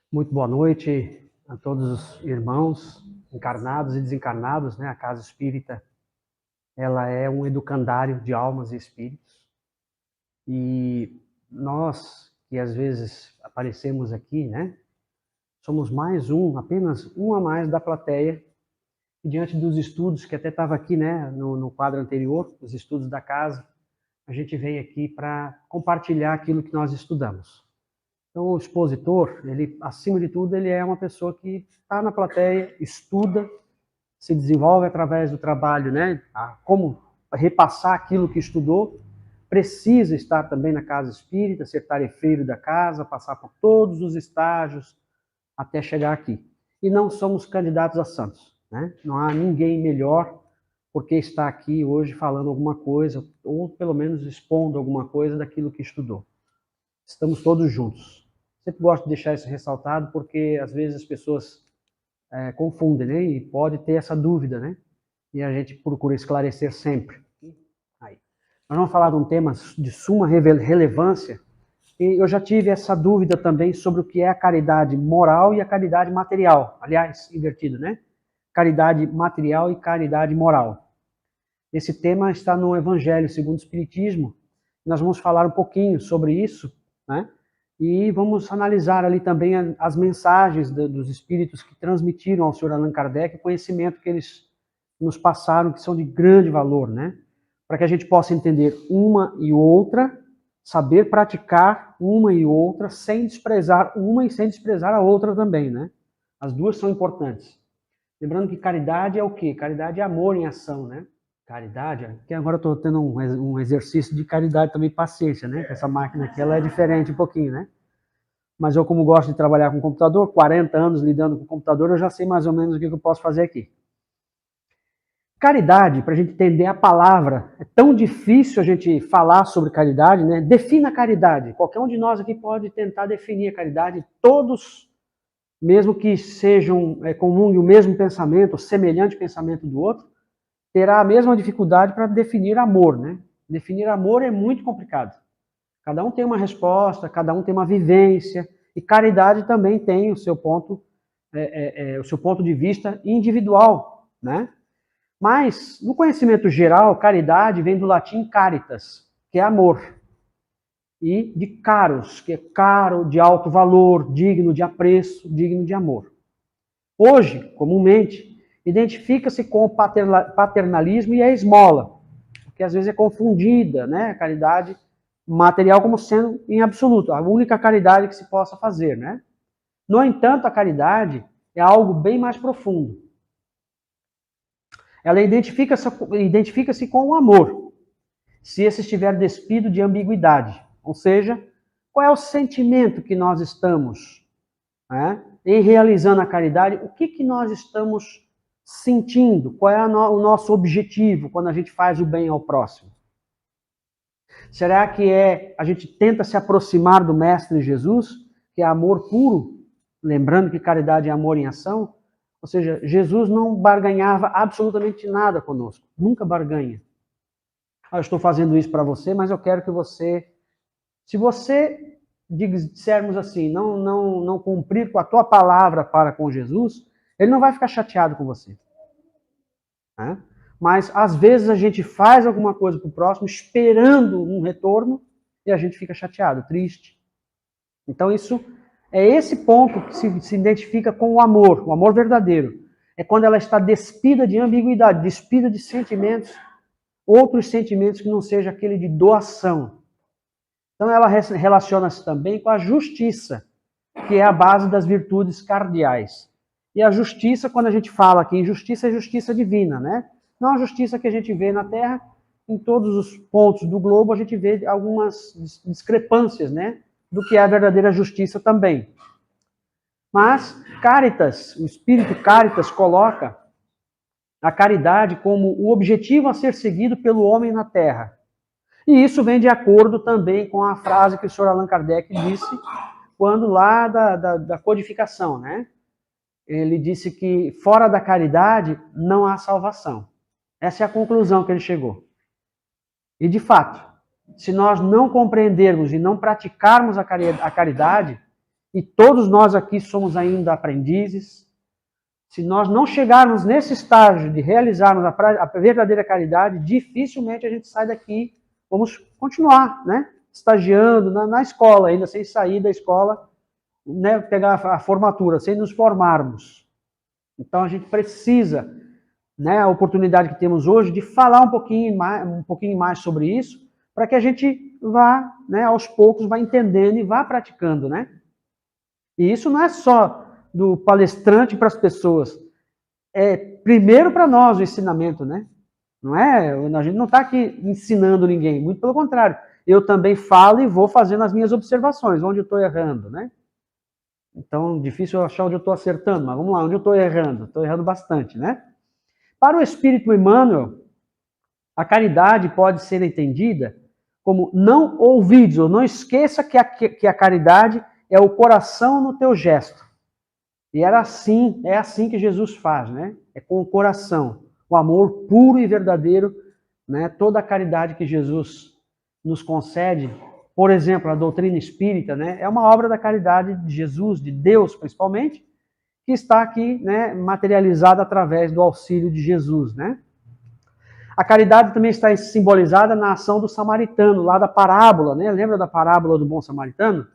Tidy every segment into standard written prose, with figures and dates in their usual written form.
Muito boa noite a todos os irmãos, encarnados e desencarnados, né? A Casa Espírita, ela é um educandário de almas e espíritos. E nós, que às vezes aparecemos aqui, né? Somos apenas um a mais da plateia, e diante dos estudos, que até estava aqui, né? No quadro anterior, os estudos da casa, a gente vem aqui para compartilhar aquilo que nós estudamos. Então, o expositor, ele, acima de tudo, ele é uma pessoa que está na plateia, estuda, se desenvolve através do trabalho, né? Como repassar aquilo que estudou, precisa estar também na casa espírita, ser tarefeiro da casa, passar por todos os estágios até chegar aqui. E não somos candidatos a santos, né? Não há ninguém melhor porque está aqui hoje falando alguma coisa, ou pelo menos expondo alguma coisa daquilo que estudou. Estamos todos juntos. Sempre gosto de deixar isso ressaltado, porque às vezes as pessoas confundem, né? E pode ter essa dúvida, né? E a gente procura esclarecer sempre. Aí. Nós vamos falar de um tema de suma relevância, e eu já tive essa dúvida também sobre o que é a caridade moral e a caridade material. Aliás, invertido, né? Caridade material e caridade moral. Esse tema está no Evangelho segundo o Espiritismo. Nós vamos falar um pouquinho sobre isso, né? E vamos analisar ali também as mensagens dos espíritos que transmitiram ao Sr. Allan Kardec o conhecimento que eles nos passaram, que são de grande valor, né? Para que a gente possa entender uma e outra, saber praticar uma e outra, sem desprezar uma e sem desprezar a outra também, né? As duas são importantes. Lembrando que caridade é o quê? Caridade é amor em ação, né? Caridade, que agora eu estou tendo um exercício de caridade também, paciência, né? Essa máquina aqui, ela é diferente um pouquinho, né? Mas eu, como gosto de trabalhar com computador, 40 anos lidando com computador, eu já sei mais ou menos o que eu posso fazer aqui. Caridade, para a gente entender a palavra, é tão difícil a gente falar sobre caridade, né? Defina a caridade. Qualquer um de nós aqui pode tentar definir a caridade. Todos, mesmo que sejam comunguem o mesmo pensamento, semelhante pensamento do outro, terá a mesma dificuldade para definir amor, né? Definir amor é muito complicado. Cada um tem uma resposta, cada um tem uma vivência, e caridade também tem o seu ponto de vista individual, né? Mas, no conhecimento geral, caridade vem do latim caritas, que é amor, e de caros, que é caro, de alto valor, digno de apreço, digno de amor. Hoje, comumente, identifica-se com o paternalismo e a esmola, porque às vezes é confundida, né, a caridade material como sendo em absoluto a única caridade que se possa fazer, né? No entanto, a caridade é algo bem mais profundo. Ela identifica-se com o amor, se esse estiver despido de ambiguidade, ou seja, qual é o sentimento que nós estamos, né, em realizando a caridade, o que nós estamos sentindo, qual é o nosso objetivo quando a gente faz o bem ao próximo. Será que a gente tenta se aproximar do Mestre Jesus, que é amor puro, lembrando que caridade é amor em ação? Ou seja, Jesus não barganhava absolutamente nada conosco, nunca barganha. Eu estou fazendo isso para você, mas eu quero que você, se você dissermos assim, não cumprir com a tua palavra para com Jesus, ele não vai ficar chateado com você. Né? Mas, às vezes, a gente faz alguma coisa para o próximo esperando um retorno e a gente fica chateado, triste. Então, isso é esse ponto que se identifica com o amor verdadeiro. É quando ela está despida de ambiguidade, despida de sentimentos, outros sentimentos que não seja aquele de doação. Então, ela relaciona-se também com a justiça, que é a base das virtudes cardeais. E a justiça, quando a gente fala aqui em justiça, é justiça divina, né? Não a justiça que a gente vê na Terra, em todos os pontos do globo, a gente vê algumas discrepâncias, né? Do que é a verdadeira justiça também. Mas Caritas, o espírito Caritas coloca a caridade como o objetivo a ser seguido pelo homem na Terra. E isso vem de acordo também com a frase que o Sr. Allan Kardec disse quando lá da codificação, né? Ele disse que fora da caridade não há salvação. Essa é a conclusão que ele chegou. E, de fato, se nós não compreendermos e não praticarmos a caridade, e todos nós aqui somos ainda aprendizes, se nós não chegarmos nesse estágio de realizarmos a verdadeira caridade, dificilmente a gente sai daqui. Vamos continuar, né? Estagiando na escola, ainda sem sair da escola, né? Pegar a formatura, sem nos formarmos. Então a gente precisa, né, a oportunidade que temos hoje de falar um pouquinho mais sobre isso, para que a gente vá, né, aos poucos, vá entendendo e vá praticando, né? E isso não é só do palestrante para as pessoas, é primeiro para nós o ensinamento, né? Não é, a gente não está aqui ensinando ninguém, muito pelo contrário. Eu também falo e vou fazendo as minhas observações, onde eu estou errando, né? Então, difícil achar onde eu estou acertando, mas vamos lá, onde eu estou errando? Estou errando bastante, né? Para o Espírito Emmanuel, a caridade pode ser entendida como não ouvides, ou não esqueça que a caridade é o coração no teu gesto. E é assim que Jesus faz, né? É com o coração, o amor puro e verdadeiro, né? Toda a caridade que Jesus nos concede, por exemplo, a doutrina espírita, né? É uma obra da caridade de Jesus, de Deus principalmente, que está aqui, né, materializada através do auxílio de Jesus, né? A caridade também está simbolizada na ação do samaritano, lá da parábola, né? Lembra da parábola do bom samaritano?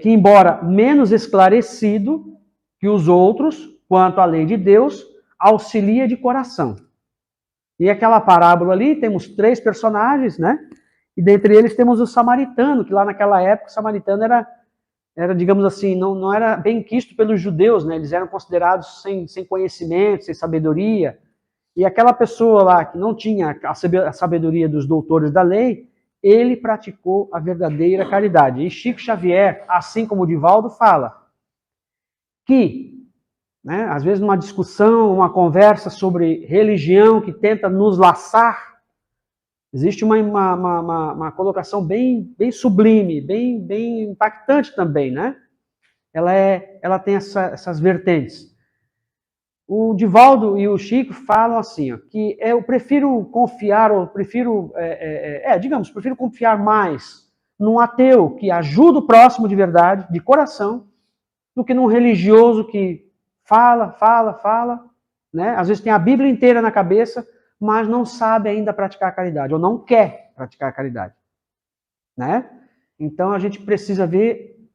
Que embora menos esclarecido que os outros, quanto à lei de Deus, auxilia de coração. E aquela parábola ali, temos 3 personagens, né? E dentre eles temos o samaritano, que lá naquela época o samaritano era, digamos assim, não era bem quisto pelos judeus, né? Eles eram considerados sem conhecimento, sem sabedoria. E aquela pessoa lá que não tinha a sabedoria dos doutores da lei, ele praticou a verdadeira caridade. E Chico Xavier, assim como o Divaldo, fala que, né, às vezes numa discussão, uma conversa sobre religião que tenta nos laçar, existe uma colocação bem sublime, bem impactante também, né? Ela tem essas vertentes. O Divaldo e o Chico falam assim, ó, que eu prefiro confiar, ou prefiro confiar mais num ateu que ajuda o próximo de verdade, de coração, do que num religioso que fala, né? Às vezes tem a Bíblia inteira na cabeça, mas não sabe ainda praticar a caridade, ou não quer praticar a caridade, né? Então a gente precisa ver,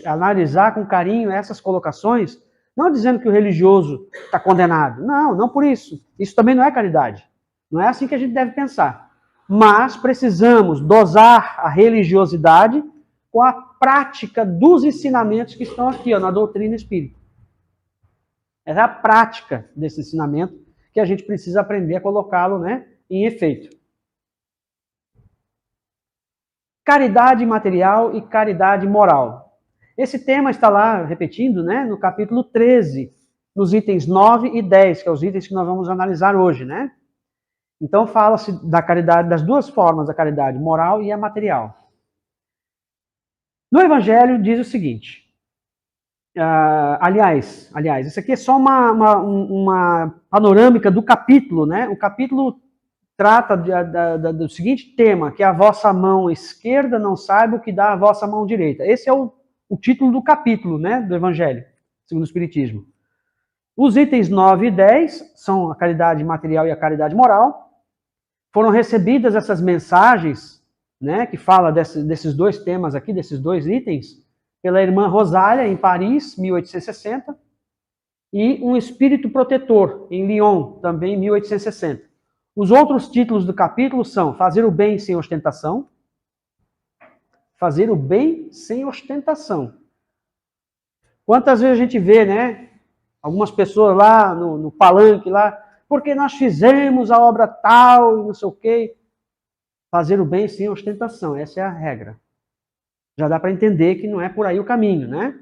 analisar com carinho essas colocações, não dizendo que o religioso está condenado. Não por isso. Isso também não é caridade. Não é assim que a gente deve pensar. Mas precisamos dosar a religiosidade com a prática dos ensinamentos que estão aqui, ó, na doutrina espírita. Essa é a prática desse ensinamento que a gente precisa aprender a colocá-lo, né, em efeito. Caridade material e caridade moral. Esse tema está lá, repetindo, né, no capítulo 13, nos itens 9 e 10, que são os itens que nós vamos analisar hoje, né? Então fala-se da caridade, das duas formas da caridade, moral e a material. No Evangelho diz o seguinte, aliás, isso aqui é só uma panorâmica do capítulo, né? O capítulo trata do seguinte tema, que a vossa mão esquerda não saiba o que dá a vossa mão direita. Esse é o título do capítulo, né, do Evangelho, segundo o Espiritismo. Os itens 9 e 10 são a caridade material e a caridade moral. Foram recebidas essas mensagens, né, que fala desses dois temas aqui, desses dois itens, pela irmã Rosália, em Paris, 1860, e um espírito protetor, em Lyon, também, 1860. Os outros títulos do capítulo são Fazer o Bem Sem Ostentação, Fazer o Bem Sem Ostentação. Quantas vezes a gente vê, né, algumas pessoas lá no palanque, lá, porque nós fizemos a obra tal e não sei o quê. Fazer o bem sem ostentação, essa é a regra. Já dá para entender que não é por aí o caminho, né?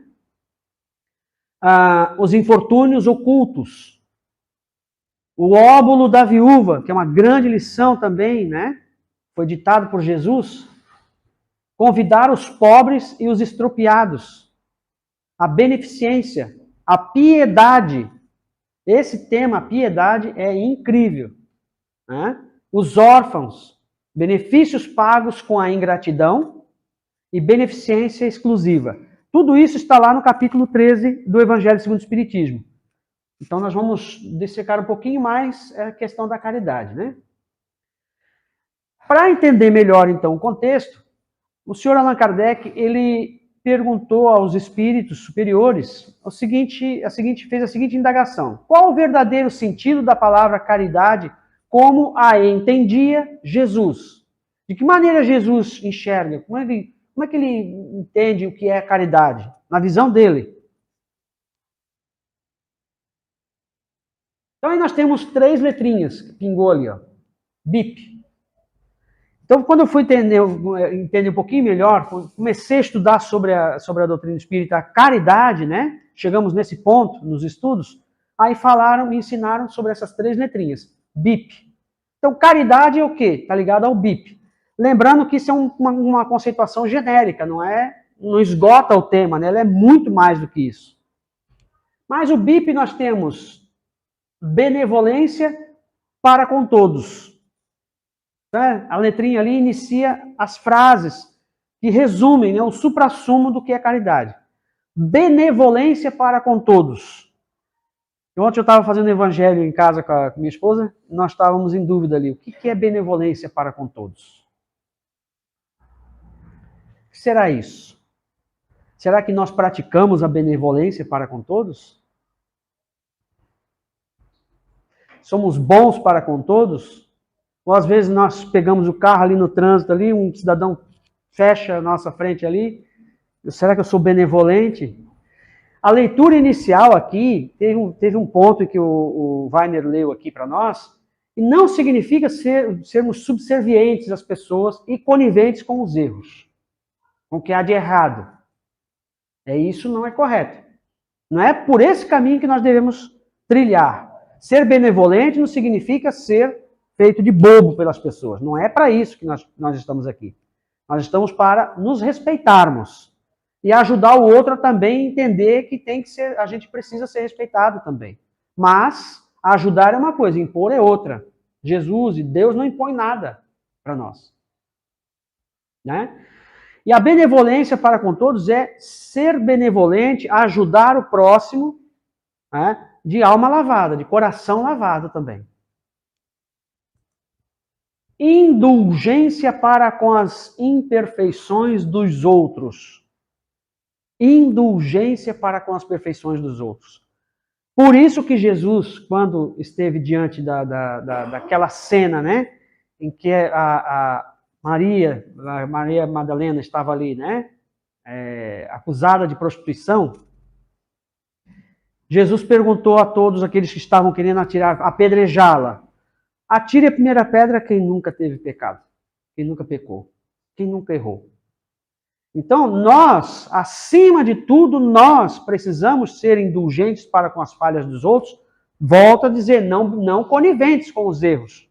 Os infortúnios ocultos. O óbolo da viúva, que é uma grande lição também, né? Foi ditado por Jesus. Convidar os pobres e os estropiados. A beneficência, a piedade. Esse tema, a piedade, é incrível, né? Os órfãos, benefícios pagos com a ingratidão e beneficência exclusiva. Tudo isso está lá no capítulo 13 do Evangelho segundo o Espiritismo. Então nós vamos dissecar um pouquinho mais a questão da caridade, né? Para entender melhor, então, o contexto, o senhor Allan Kardec, ele perguntou aos espíritos superiores fez a seguinte indagação: qual o verdadeiro sentido da palavra caridade como a entendia Jesus? De que maneira Jesus enxerga? Como é que ele entende o que é caridade? Na visão dele. Então aí nós temos 3 letrinhas que pingou ali, ó. BIP. Então, quando eu fui entender um pouquinho melhor, comecei a estudar sobre a doutrina espírita, a caridade, né? Chegamos nesse ponto nos estudos, aí me ensinaram sobre essas 3 letrinhas, BIP. Então, caridade é o quê? Está ligado ao BIP. Lembrando que isso é uma conceituação genérica, não esgota o tema, né? Ela é muito mais do que isso. Mas o BIP nós temos benevolência para com todos. A letrinha ali inicia as frases que resumem, né, o suprassumo do que é caridade. Benevolência para com todos. Ontem eu estava fazendo evangelho em casa com a minha esposa, nós estávamos em dúvida ali. O que é benevolência para com todos? O que será isso? Será que nós praticamos a benevolência para com todos? Somos bons para com todos? Ou às vezes nós pegamos o carro ali no trânsito, ali, um cidadão fecha a nossa frente ali. Será que eu sou benevolente? A leitura inicial aqui, teve um ponto que o Weiner leu aqui para nós, e não significa sermos subservientes às pessoas e coniventes com os erros, com o que há de errado. Isso não é correto. Não é por esse caminho que nós devemos trilhar. Ser benevolente não significa ser feito de bobo pelas pessoas. Não é para isso que nós estamos aqui. Nós estamos para nos respeitarmos e ajudar o outro a também entender que a gente precisa ser respeitado também. Mas ajudar é uma coisa, impor é outra. Jesus e Deus não impõem nada para nós. Né? E a benevolência para com todos é ser benevolente, ajudar o próximo, né, de alma lavada, de coração lavado também. Indulgência para com as imperfeições dos outros. Indulgência para com as perfeições dos outros. Por isso que Jesus, quando esteve diante daquela cena, né, em que a Maria Madalena estava ali, né, acusada de prostituição, Jesus perguntou a todos aqueles que estavam querendo apedrejá-la: atire a primeira pedra quem nunca teve pecado, quem nunca pecou, quem nunca errou. Então, nós, acima de tudo, nós precisamos ser indulgentes para com as falhas dos outros. Volto a dizer, não coniventes com os erros.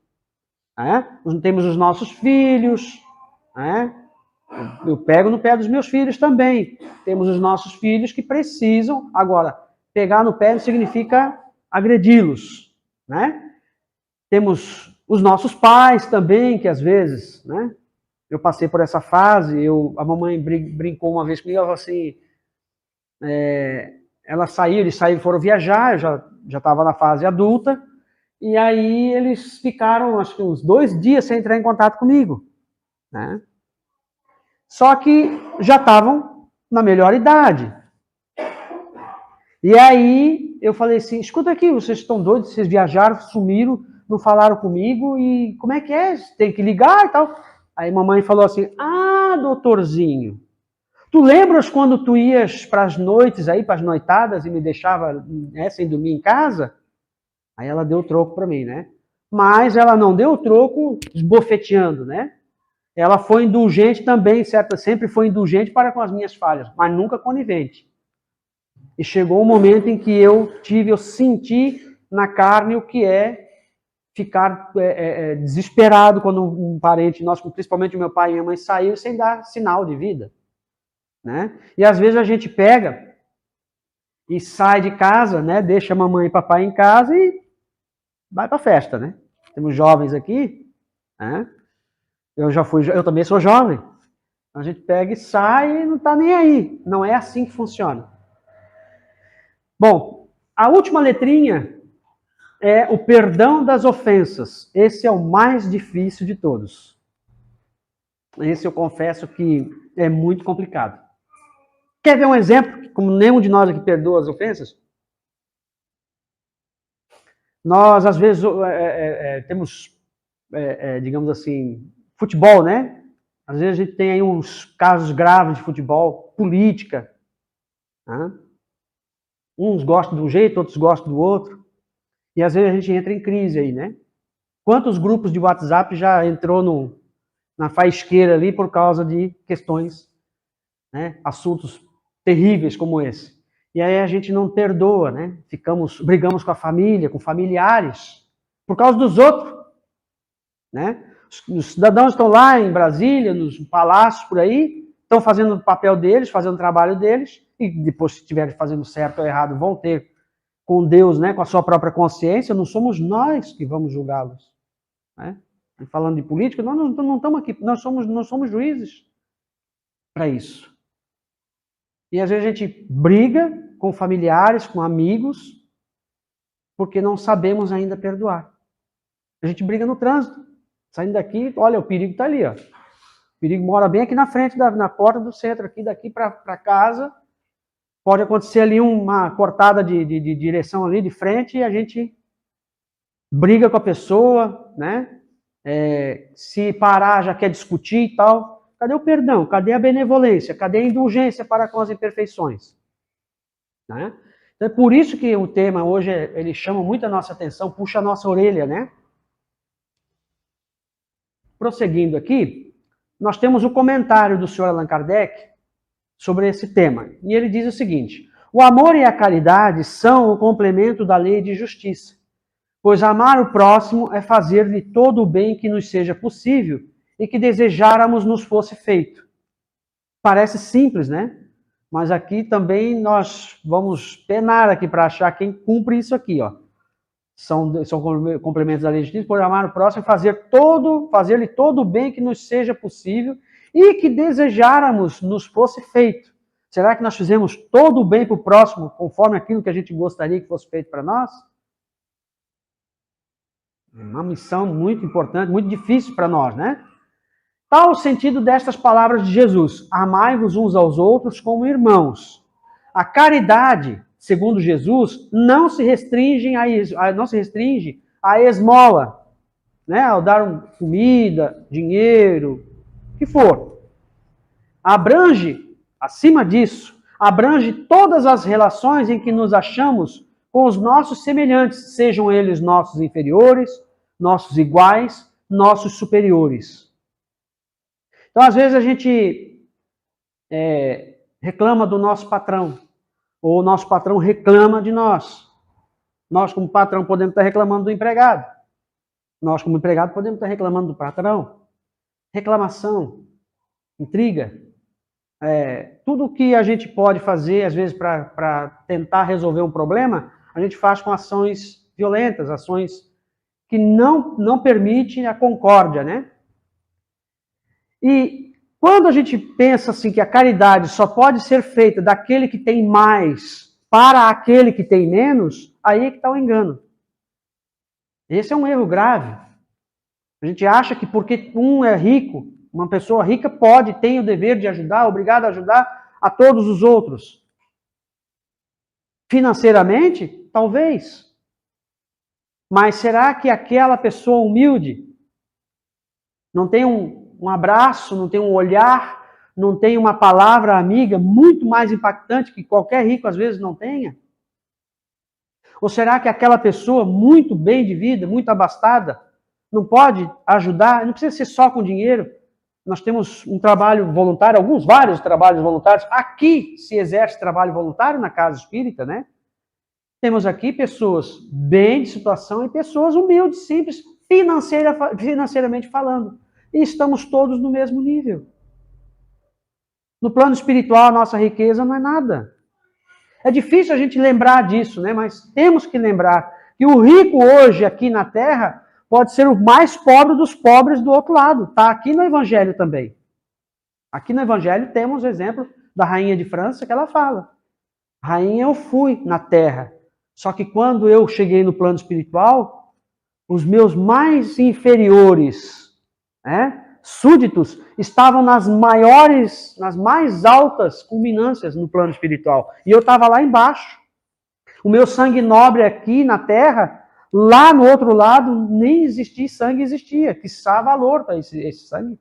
Nós temos os nossos filhos, eu pego no pé dos meus filhos também. Temos os nossos filhos que precisam. Agora, pegar no pé não significa agredi-los, né? Temos os nossos pais também, que às vezes, né? Eu passei por essa fase, a mamãe brincou uma vez comigo, ela falou assim, eles foram viajar, eu já estava na fase adulta, e aí eles ficaram, acho que uns 2 dias sem entrar em contato comigo, né? Só que já estavam na melhor idade. E aí eu falei assim, escuta aqui, vocês estão doidos, vocês viajaram, sumiram, não falaram comigo, e como é que é? Tem que ligar e tal. Aí mamãe falou assim, doutorzinho, tu lembras quando tu ias para as noites aí, para as noitadas, e me deixava, né, sem dormir em casa? Aí ela deu o troco para mim, né? Mas ela não deu o troco esbofeteando, né? Ela foi indulgente também, sempre foi indulgente para com as minhas falhas, mas nunca conivente. E chegou um momento em que eu senti na carne o que é ficar desesperado quando um parente nosso, principalmente o meu pai e minha mãe, saiu sem dar sinal de vida, né? E às vezes a gente pega e sai de casa, né? Deixa a mamãe e papai em casa e vai para a festa, né? Temos jovens aqui, né? Eu também sou jovem. A gente pega e sai e não está nem aí. Não é assim que funciona. Bom, a última letrinha é o perdão das ofensas. Esse é o mais difícil de todos. Esse eu confesso que é muito complicado. Quer ver um exemplo? Como nenhum de nós aqui perdoa as ofensas? Nós, às vezes, temos, digamos assim, futebol, né? Às vezes a gente tem aí uns casos graves de futebol, política. Né? Uns gostam de um jeito, outros gostam do outro. E às vezes a gente entra em crise aí, né? Quantos grupos de WhatsApp já entrou na faisqueira ali por causa de questões, né? Assuntos terríveis como esse. E aí a gente não perdoa, né? Brigamos com a família, com familiares, por causa dos outros, né? Os cidadãos estão lá em Brasília, nos palácios por aí, estão fazendo o papel deles, fazendo o trabalho deles, e depois, se estiverem fazendo certo ou errado, vão ter com Deus, né, com a sua própria consciência. Não somos nós que vamos julgá-los. Né? Falando de política, nós não estamos aqui, nós somos juízes para isso. E às vezes a gente briga com familiares, com amigos, porque não sabemos ainda perdoar. A gente briga no trânsito. Saindo daqui, olha, o perigo está ali, ó. O perigo mora bem aqui na frente, na porta do centro, aqui daqui para casa. Pode acontecer ali uma cortada de direção ali de frente e a gente briga com a pessoa, né? Se parar já quer discutir e tal. Cadê o perdão? Cadê a benevolência? Cadê a indulgência para com as imperfeições? Né? Então é por isso que o tema hoje ele chama muito a nossa atenção, puxa a nossa orelha, né? Prosseguindo aqui, nós temos o comentário do Sr. Allan Kardec sobre esse tema. E ele diz o seguinte: o amor e a caridade são o complemento da lei de justiça, pois amar o próximo é fazer-lhe todo o bem que nos seja possível e que desejáramos nos fosse feito. Parece simples, né? Mas aqui também nós vamos penar aqui para achar quem cumpre isso aqui, ó. São complementos da lei de justiça, por amar o próximo, fazer-lhe todo o bem que nos seja possível e que desejáramos nos fosse feito. Será que nós fizemos todo o bem para o próximo, conforme aquilo que a gente gostaria que fosse feito para nós? Uma missão muito importante, muito difícil para nós, né? Tal o sentido destas palavras de Jesus: amai-vos uns aos outros como irmãos. A caridade, segundo Jesus, não se restringe à esmola, né? Ao dar comida, dinheiro, o que for. Acima disso, abrange todas as relações em que nos achamos com os nossos semelhantes, sejam eles nossos inferiores, nossos iguais, nossos superiores. Então, às vezes, a gente reclama do nosso patrão, ou o nosso patrão reclama de nós. Nós, como patrão, podemos estar reclamando do empregado. Nós, como empregado, podemos estar reclamando do patrão. Reclamação, intriga. Tudo o que a gente pode fazer, às vezes, para tentar resolver um problema, a gente faz com ações violentas, ações que não permitem a concórdia, né? E quando a gente pensa assim que a caridade só pode ser feita daquele que tem mais para aquele que tem menos, aí é que está o engano. Esse é um erro grave. A gente acha que porque um é rico, uma pessoa rica tem o dever de ajudar, obrigado a ajudar a todos os outros. Financeiramente, talvez. Mas será que aquela pessoa humilde não tem um abraço, não tem um olhar, não tem uma palavra amiga muito mais impactante que qualquer rico às vezes não tenha? Ou será que aquela pessoa muito bem de vida, muito abastada, não pode ajudar? Não precisa ser só com dinheiro. Nós temos um trabalho voluntário, vários trabalhos voluntários. Aqui se exerce trabalho voluntário na Casa Espírita, né? Temos aqui pessoas bem de situação e pessoas humildes, simples, financeiramente falando. E estamos todos no mesmo nível. No plano espiritual, a nossa riqueza não é nada. É difícil a gente lembrar disso, né? Mas temos que lembrar que o rico hoje aqui na Terra pode ser o mais pobre dos pobres do outro lado. Está aqui no Evangelho também. Aqui no Evangelho temos o exemplo da rainha de França, que ela fala: rainha, eu fui na terra, só que quando eu cheguei no plano espiritual, os meus mais inferiores, súditos, estavam nas mais altas culminâncias no plano espiritual. E eu estava lá embaixo. O meu sangue nobre aqui na terra, lá no outro lado, nem existia sangue, existia. Que valor para esse sangue.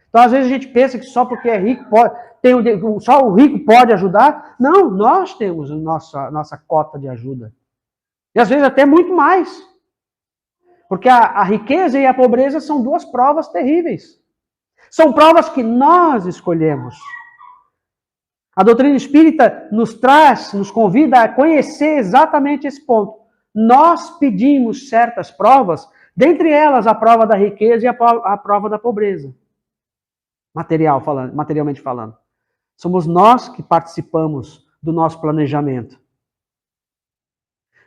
Então, às vezes, a gente pensa que só porque é rico, só o rico pode ajudar. Não, nós temos a nossa cota de ajuda. E às vezes até muito mais. Porque a riqueza e a pobreza são duas provas terríveis. São provas que nós escolhemos. A doutrina espírita nos convida a conhecer exatamente esse ponto. Nós pedimos certas provas, dentre elas a prova da riqueza e a prova da pobreza. Materialmente falando. Somos nós que participamos do nosso planejamento.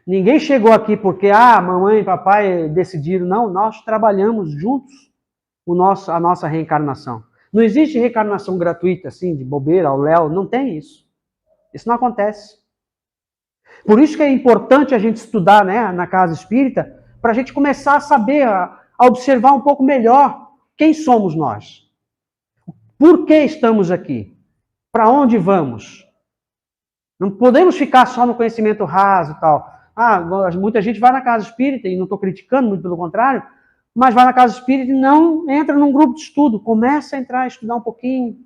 Ninguém chegou aqui porque, mamãe e papai decidiram. Não, nós trabalhamos juntos a nossa reencarnação. Não existe reencarnação gratuita, assim, de bobeira, ao léu. Não tem isso. Isso não acontece. Por isso que é importante a gente estudar, né, na casa espírita, para a gente começar a saber, a observar um pouco melhor quem somos nós. Por que estamos aqui? Para onde vamos? Não podemos ficar só no conhecimento raso e tal. Muita gente vai na casa espírita, e não estou criticando, muito pelo contrário, mas vai na casa espírita e não entra num grupo de estudo. Começa a entrar, a estudar um pouquinho.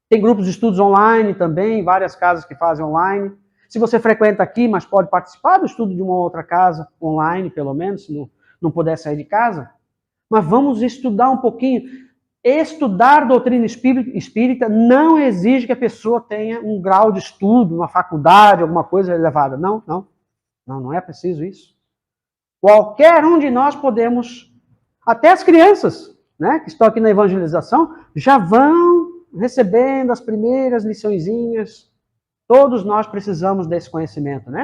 Tem grupos de estudos online também, várias casas que fazem online. Se você frequenta aqui, mas pode participar do estudo de uma outra casa, online pelo menos, se não puder sair de casa. Mas vamos estudar um pouquinho. Estudar doutrina espírita não exige que a pessoa tenha um grau de estudo, uma faculdade, alguma coisa elevada. Não é preciso isso. Qualquer um de nós podemos, até as crianças, né, que estão aqui na evangelização, já vão recebendo as primeiras liçõezinhas. Todos nós precisamos desse conhecimento, né?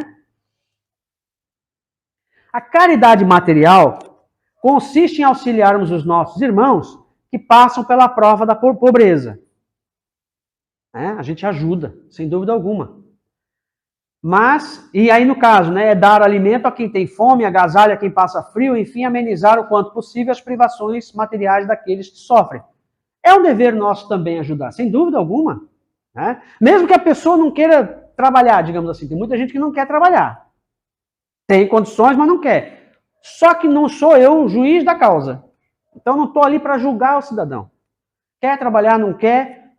A caridade material consiste em auxiliarmos os nossos irmãos que passam pela prova da pobreza. A gente ajuda, sem dúvida alguma. Mas, e aí no caso, né, é dar alimento a quem tem fome, agasalho a quem passa frio, enfim, amenizar o quanto possível as privações materiais daqueles que sofrem. É um dever nosso também ajudar, sem dúvida alguma. Né? Mesmo que a pessoa não queira trabalhar, digamos assim. Tem muita gente que não quer trabalhar. Tem condições, mas não quer. Só que não sou eu o juiz da causa. Então não estou ali para julgar o cidadão. Quer trabalhar, não quer?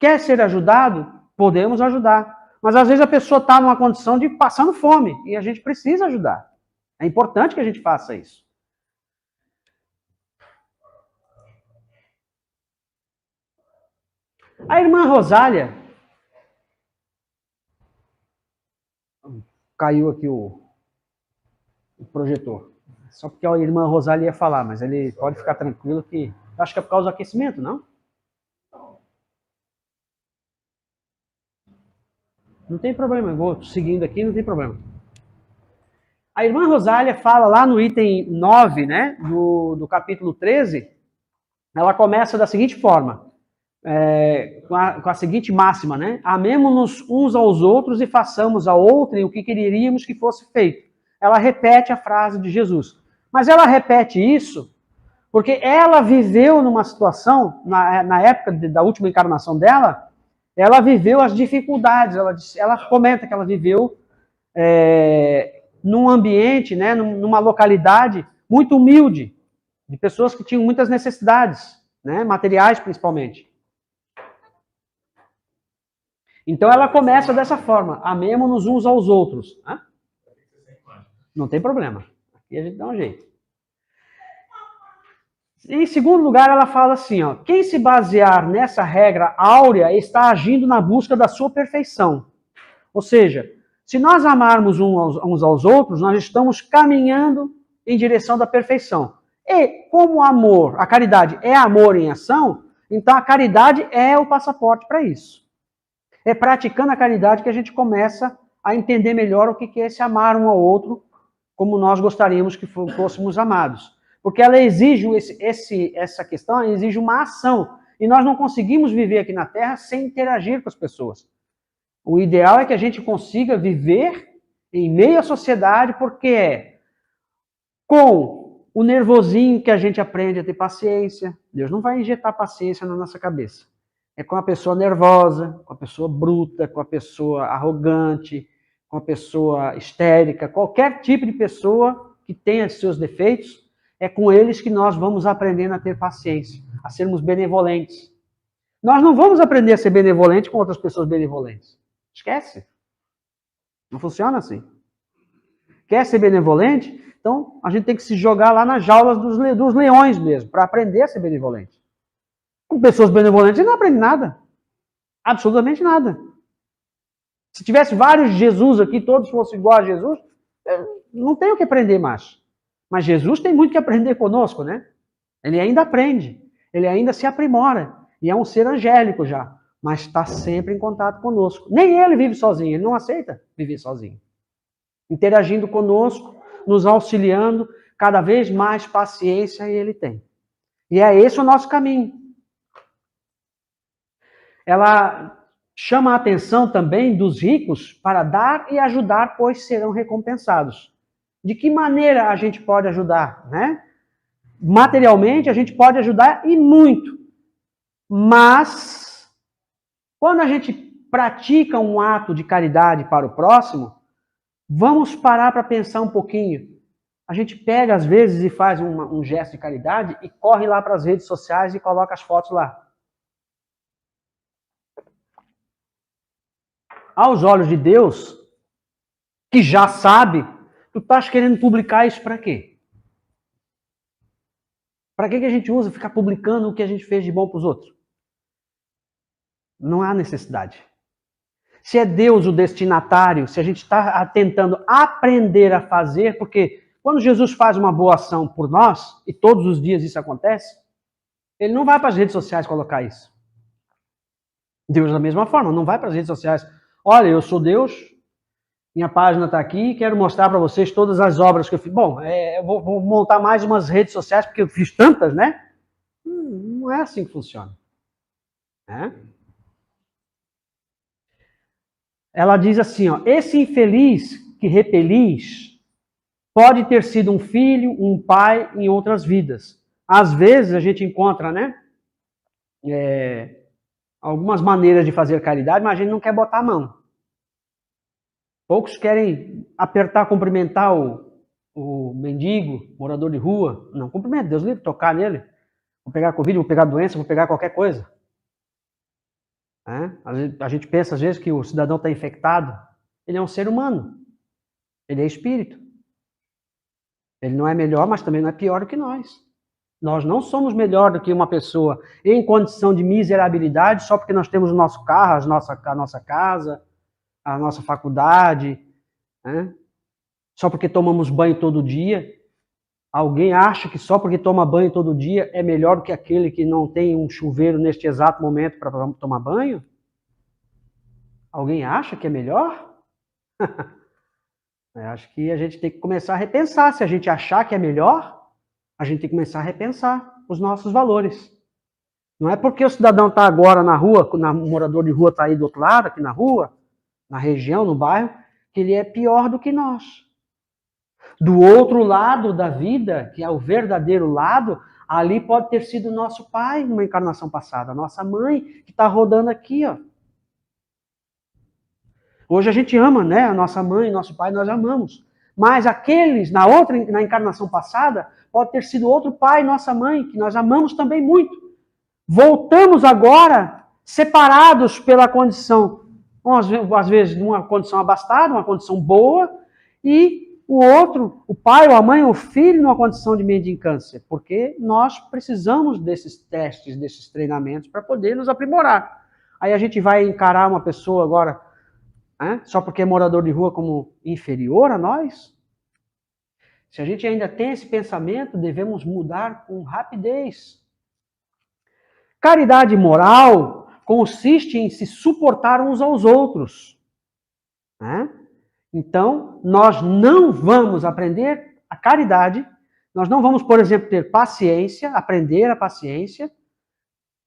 Quer ser ajudado? Podemos ajudar. Mas às vezes a pessoa está numa condição de passando fome e a gente precisa ajudar. É importante que a gente faça isso. A irmã Rosália... Caiu aqui o projetor. Só porque a irmã Rosália ia falar, mas ele pode ficar tranquilo que... Acho que é por causa do aquecimento, não? Não tem problema, eu vou seguindo aqui, não tem problema. A irmã Rosália fala lá no item 9, né, do capítulo 13, ela começa da seguinte forma, com a seguinte máxima, né? Amemo-nos uns aos outros e façamos a outrem o que queríamos que fosse feito. Ela repete a frase de Jesus. Mas ela repete isso porque ela viveu numa situação, na época da última encarnação dela, ela viveu as dificuldades. Ela comenta que ela viveu num ambiente, né, numa localidade muito humilde, de pessoas que tinham muitas necessidades, né, materiais principalmente. Então ela começa dessa forma, amemo-nos uns aos outros. Não tem problema, aqui a gente dá um jeito. Em segundo lugar, ela fala assim, quem se basear nessa regra áurea está agindo na busca da sua perfeição. Ou seja, se nós amarmos uns aos outros, nós estamos caminhando em direção da perfeição. E como amor, a caridade é amor em ação, então a caridade é o passaporte para isso. É praticando a caridade que a gente começa a entender melhor o que é esse amar um ao outro, como nós gostaríamos que fôssemos amados. Porque ela exige, essa questão exige uma ação. E nós não conseguimos viver aqui na Terra sem interagir com as pessoas. O ideal é que a gente consiga viver em meio à sociedade, porque é com o nervosinho que a gente aprende a ter paciência. Deus não vai injetar paciência na nossa cabeça. É com a pessoa nervosa, com a pessoa bruta, com a pessoa arrogante, com a pessoa histérica, qualquer tipo de pessoa que tenha seus defeitos, é com eles que nós vamos aprendendo a ter paciência, a sermos benevolentes. Nós não vamos aprender a ser benevolente com outras pessoas benevolentes. Esquece. Não funciona assim. Quer ser benevolente? Então, a gente tem que se jogar lá nas jaulas dos leões mesmo, para aprender a ser benevolente. Com pessoas benevolentes, você não aprende nada. Absolutamente nada. Se tivesse vários Jesus aqui, todos fossem igual a Jesus, não tem o que aprender mais. Mas Jesus tem muito que aprender conosco, né? Ele ainda aprende, ele ainda se aprimora. E é um ser angélico já, mas está sempre em contato conosco. Nem ele vive sozinho, ele não aceita viver sozinho. Interagindo conosco, nos auxiliando, cada vez mais paciência ele tem. E é esse o nosso caminho. Ela chama a atenção também dos ricos para dar e ajudar, pois serão recompensados. De que maneira a gente pode ajudar, né? Materialmente a gente pode ajudar e muito. Mas quando a gente pratica um ato de caridade para o próximo, vamos parar para pensar um pouquinho. A gente pega às vezes e faz um gesto de caridade e corre lá para as redes sociais e coloca as fotos lá. Aos olhos de Deus, que já sabe, tu estás querendo publicar isso para quê? Para que a gente usa ficar publicando o que a gente fez de bom para os outros? Não há necessidade. Se é Deus o destinatário, se a gente está tentando aprender a fazer, porque quando Jesus faz uma boa ação por nós, e todos os dias isso acontece, ele não vai para as redes sociais colocar isso. Deus da mesma forma, não vai para as redes sociais. Olha, eu sou Deus, minha página está aqui, quero mostrar para vocês todas as obras que eu fiz. Bom, eu vou montar mais umas redes sociais, porque eu fiz tantas, né? Não é assim que funciona. Ela diz assim, ó, esse infeliz que repelis pode ter sido um filho, um pai em outras vidas. Às vezes a gente encontra, né, algumas maneiras de fazer caridade, mas a gente não quer botar a mão. Poucos querem apertar, cumprimentar o mendigo, morador de rua. Não, cumprimenta, Deus livre, tocar nele. Vou pegar Covid, vou pegar doença, vou pegar qualquer coisa. A gente pensa às vezes que o cidadão está infectado. Ele é um ser humano. Ele é espírito. Ele não é melhor, mas também não é pior do que nós. Nós não somos melhor do que uma pessoa em condição de miserabilidade só porque nós temos o nosso carro, a nossa casa, a nossa faculdade, né? Só porque tomamos banho todo dia. Alguém acha que só porque toma banho todo dia é melhor do que aquele que não tem um chuveiro neste exato momento para tomar banho? Alguém acha que é melhor? Acho que a gente tem que começar a repensar. Se a gente achar que é melhor, a gente tem que começar a repensar os nossos valores. Não é porque o cidadão está agora na rua, o morador de rua está aí do outro lado, aqui na rua, na região, no bairro, que ele é pior do que nós. Do outro lado da vida, que é o verdadeiro lado, ali pode ter sido nosso pai numa encarnação passada, nossa mãe, que está rodando aqui, ó. Hoje a gente ama, né? A nossa mãe, nosso pai, nós amamos. Mas aqueles, na encarnação passada, pode ter sido outro pai, nossa mãe, que nós amamos também muito. Voltamos agora separados pela condição, às vezes numa condição abastada, uma condição boa, e o outro, o pai ou a mãe ou o filho, numa condição de mendicância, porque nós precisamos desses testes, desses treinamentos para poder nos aprimorar. Aí a gente vai encarar uma pessoa agora, só porque é morador de rua, como inferior a nós? Se a gente ainda tem esse pensamento, devemos mudar com rapidez. Caridade moral consiste em se suportar uns aos outros. Então, nós não vamos aprender a caridade, nós não vamos, por exemplo, ter paciência, aprender a paciência,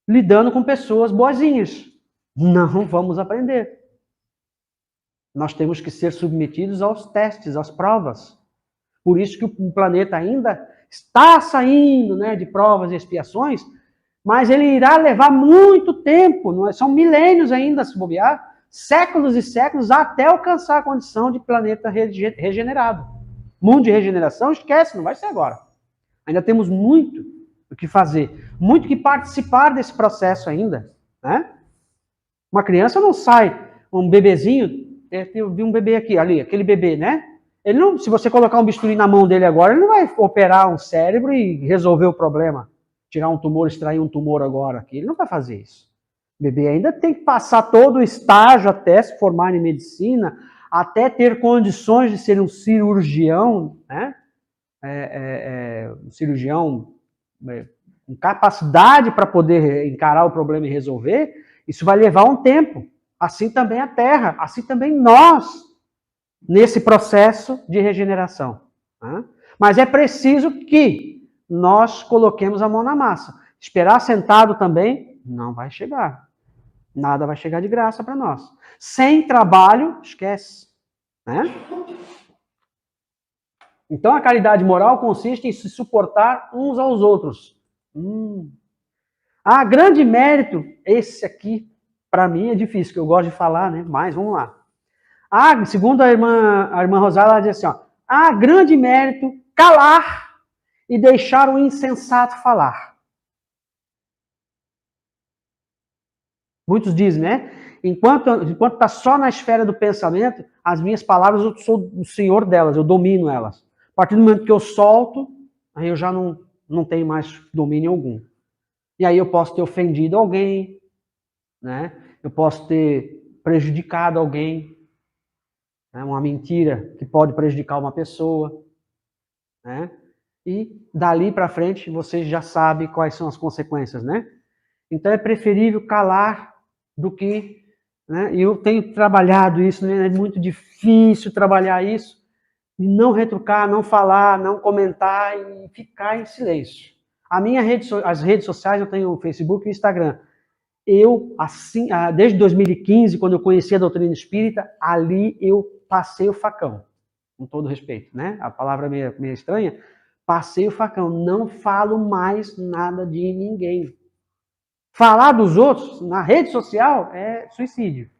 lidando com pessoas boazinhas. Não vamos aprender. Nós temos que ser submetidos aos testes, às provas. Por isso que o planeta ainda está saindo, né, de provas e expiações, mas ele irá levar muito tempo, não é? São milênios ainda, se bobear, séculos e séculos, até alcançar a condição de planeta regenerado. Mundo de regeneração, esquece, não vai ser agora. Ainda temos muito o que fazer, muito que participar desse processo ainda, né? Uma criança não sai, um bebezinho, eu vi um bebê aqui, ali, aquele bebê, né? Ele não, se você colocar um bisturi na mão dele agora, ele não vai operar um cérebro e resolver o problema. Tirar um tumor, extrair um tumor agora aqui. Ele não vai fazer isso. O bebê ainda tem que passar todo o estágio até se formar em medicina, até ter condições de ser um cirurgião, né? Um cirurgião com capacidade para poder encarar o problema e resolver. Isso vai levar um tempo. Assim também a Terra, assim também nós, nesse processo de regeneração. Né? Mas é preciso que nós coloquemos a mão na massa. Esperar sentado também não vai chegar. Nada vai chegar de graça para nós. Sem trabalho, esquece. Né? Então a caridade moral consiste em se suportar uns aos outros. Grande mérito, esse aqui, para mim é difícil, que eu gosto de falar, né? Mas vamos lá. Segundo a irmã Rosália, ela diz assim, ó, há grande mérito calar e deixar o insensato falar. Muitos dizem, né? Enquanto está só na esfera do pensamento, as minhas palavras, eu sou o senhor delas, eu domino elas. A partir do momento que eu solto, aí eu já não tenho mais domínio algum. E aí eu posso ter ofendido alguém, né? Eu posso ter prejudicado alguém, né? Uma mentira que pode prejudicar uma pessoa, né? E dali para frente você já sabe quais são as consequências, né? Então é preferível calar do que, né? E eu tenho trabalhado isso, né? É muito difícil trabalhar isso, e não retrucar, não falar, não comentar e ficar em silêncio. As redes sociais, eu tenho o Facebook e o Instagram. Eu, assim, desde 2015, quando eu conheci a doutrina espírita, ali eu passei o facão, com todo respeito, né? A palavra é meio estranha. Passei o facão, não falo mais nada de ninguém. Falar dos outros na rede social é suicídio.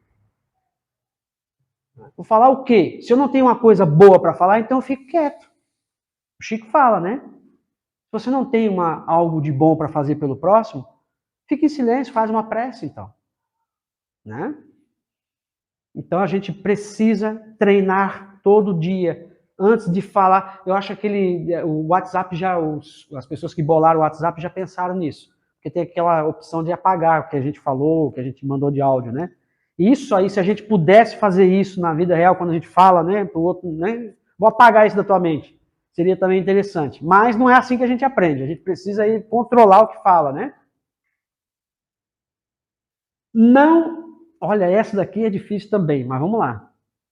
Vou falar o quê? Se eu não tenho uma coisa boa para falar, então eu fico quieto. O Chico fala, né? Se você não tem algo de bom para fazer pelo próximo, fique em silêncio, faz uma prece, então. Né? Então a gente precisa treinar todo dia, antes de falar. Eu acho que o WhatsApp as pessoas que bolaram o WhatsApp já pensaram nisso. Porque tem aquela opção de apagar o que a gente falou, o que a gente mandou de áudio, né? Isso aí, se a gente pudesse fazer isso na vida real, quando a gente fala, né, pro outro, né? Vou apagar isso da tua mente. Seria também interessante. Mas não é assim que a gente aprende. A gente precisa aí controlar o que fala, né? Olha, essa daqui é difícil também, mas vamos lá.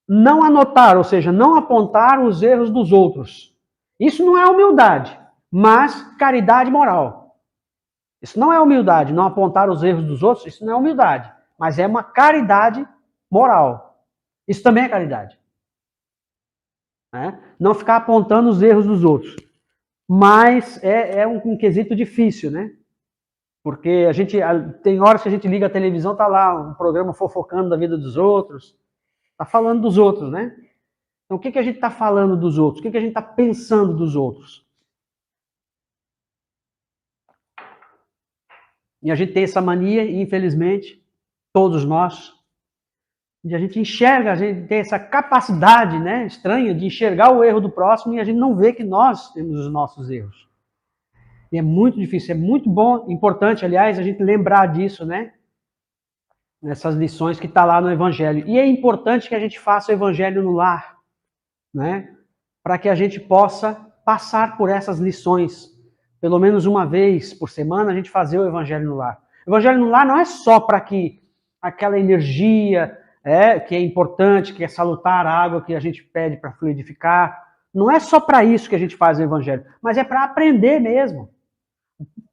Não anotar, ou seja, não apontar os erros dos outros. Isso não é humildade, mas caridade moral. Isso não é humildade, não apontar os erros dos outros, isso não é humildade, mas é uma caridade moral. Isso também é caridade. Né? Não ficar apontando os erros dos outros. Mas é um quesito difícil, né? Porque tem horas que a gente liga a televisão, tá lá um programa fofocando da vida dos outros, tá falando dos outros, né? Então o que a gente tá falando dos outros? O que a gente tá pensando dos outros? E a gente tem essa mania, infelizmente, todos nós, a gente tem essa capacidade, né, estranha de enxergar o erro do próximo e a gente não vê que nós temos os nossos erros. E é muito difícil, é muito bom, importante, aliás, a gente lembrar disso, né? Nessas lições que está lá no Evangelho. E é importante que a gente faça o Evangelho no lar, né? Para que a gente possa passar por essas lições. Pelo menos uma vez por semana, a gente fazer o Evangelho no lar. O Evangelho no lar não é só para que aquela energia que é importante, que é salutar a água que a gente pede para fluidificar. Não é só para isso que a gente faz o Evangelho, mas é para aprender mesmo.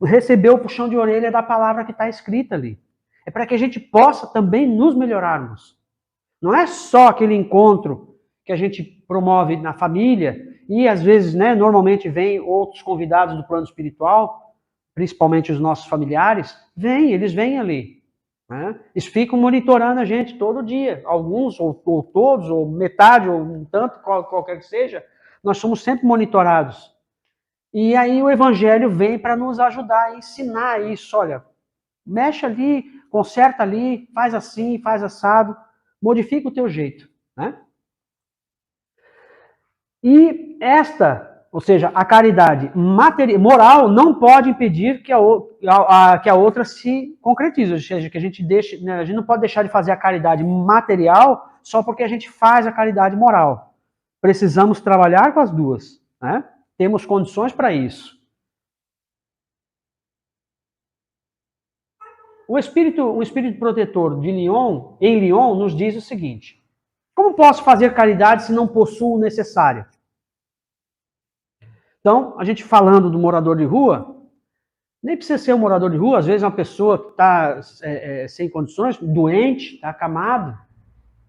receber o puxão de orelha da palavra que está escrita ali. É para que a gente possa também nos melhorarmos. Não é só aquele encontro que a gente promove na família e às vezes, né, normalmente vem outros convidados do plano espiritual, principalmente os nossos familiares, eles vêm ali. Né? Eles ficam monitorando a gente todo dia, alguns, ou todos, ou metade, ou um tanto, qualquer que seja, nós somos sempre monitorados. E aí o Evangelho vem para nos ajudar a ensinar isso, olha, mexe ali, conserta ali, faz assim, faz assado, modifica o teu jeito. Né? E ou seja, a caridade moral não pode impedir que a outra se concretize, ou seja, que a gente não pode deixar de fazer a caridade material só porque a gente faz a caridade moral. Precisamos trabalhar com as duas, né? Temos condições para isso. O espírito protetor de Lyon, em Lyon, nos diz o seguinte: como posso fazer caridade se não possuo o necessário? Então, a gente falando do morador de rua, nem precisa ser um morador de rua, às vezes é uma pessoa que está sem condições, doente, está acamado,